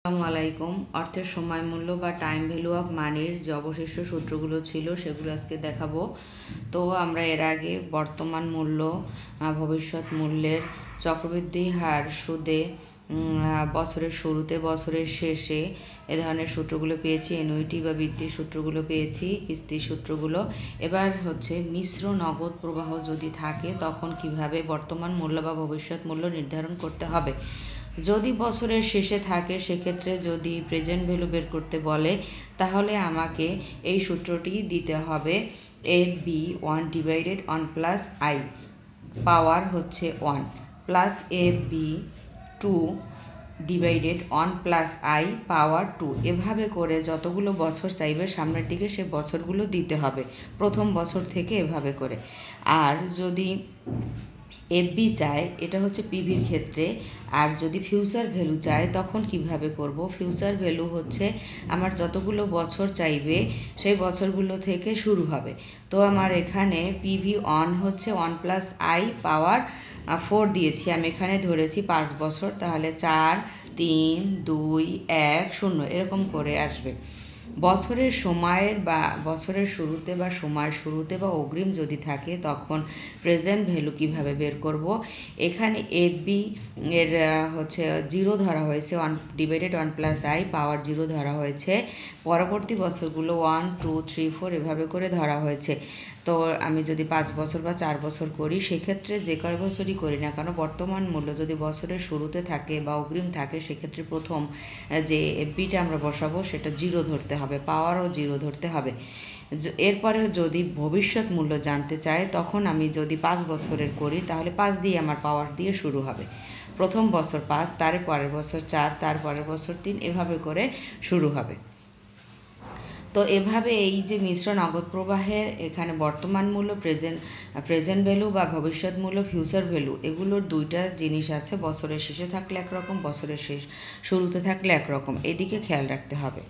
আসসালামু আলাইকুম। অর্থের সময় মূল্য বা টাইম ভ্যালু অফ মানির যে অবশিষ্ট সূত্রগুলো ছিল সেগুলো আজকে দেখাবো। তো আমরা এর আগে বর্তমান মূল্য, ভবিষ্যৎ মূল্যের চক্রবৃদ্ধি হার, সুদে, বছরের শুরুতে, বছরের শেষে এ ধরনের সূত্রগুলো পেয়েছি। অ্যানুইটি বা বৃত্তির সূত্রগুলো পেয়েছি, কিস্তির সূত্রগুলো। এবার হচ্ছে মিশ্র নগদ প্রবাহ যদি থাকে তখন কিভাবে বর্তমান মূল্য বা ভবিষ্যৎ মূল্য নির্ধারণ করতে হবে। যদি বছরের শেষে থাকে সেক্ষেত্রে যদি প্রেজেন্ট ভ্যালু বের করতে বলে তাহলে আমাকে এই সূত্রটি দিতে হবে। AB1 / 1 + I পাওয়ার হচ্ছে 1 প্লাস AB2 / 1 + I পাওয়ার 2। এভাবে করে যতগুলো বছর চাইবে সামনের দিকে সে বছরগুলো দিতে হবে প্রথম বছর থেকে, এভাবে করে। আর যদি এফবি চায়, এটা হচ্ছে পিভির ক্ষেত্রে। আর যদি ফিউচার ভ্যালু চায় তখন কিভাবে করব? ফিউচার ভ্যালু হচ্ছে আমার যতগুলো বছর চাইবে সেই বছরগুলো থেকে শুরু হবে। তো আমার এখানে পিভি অন হচ্ছে 1 + I পাওয়ার 4 দিয়েছি, আমি এখানে ধরেছি 5 বছর, তাহলে 4, 3, 2, 1, 0 এরকম করে আসবে। বছরের সময়ের বা বছরের শুরুতে বা সময়ের শুরুতে বা অগ্রিম যদি থাকে তখন প্রেজেন্ট ভ্যালু কিভাবে বের করব? এখানে এফবি এর হচ্ছে 0 ধরা হয়েছে, 1 / 1 + I পাওয়ার 0 ধরা হয়েছে। পরবর্তী বছরগুলো 1, 2, 3, 4 এভাবে করে ধরা হয়েছে। তো আমি যদি 5 বছর বা 4 বছর করি, সেক্ষেত্রে যে কয় বছরই করি না কেন বর্তমান মূল্য যদি বছরের শুরুতে থাকে বা অগ্রিম থাকে সেক্ষেত্রে প্রথম যে এফবিটা আমরা বসাবো সেটা 0 ধরতে হবে, পাওয়ারও 0 ধরতে হবে। এরপরে যদি ভবিষ্যৎ মূল্য জানতে চায় তখন আমি যদি 5 বছরের করি তাহলে 5 দিয়ে আমার পাওয়ার দিয়ে শুরু হবে। প্রথম বছর 5, তার পরের বছর 4, তার পরের বছর 3, এভাবে করে শুরু হবে। তো এভাবে এই যে মিশ্র নগদ প্রবাহের এখানে বর্তমান মূল্য, প্রেজেন্ট ভ্যালু বা ভবিষ্যৎ মূল্য, ফিউচার ভ্যালু, এগুলোর দুইটা জিনিস আছে। বছরের শেষে থাকলে একরকম, বছরের শুরুতে থাকলে একরকম। এদিকে খেয়াল রাখতে হবে।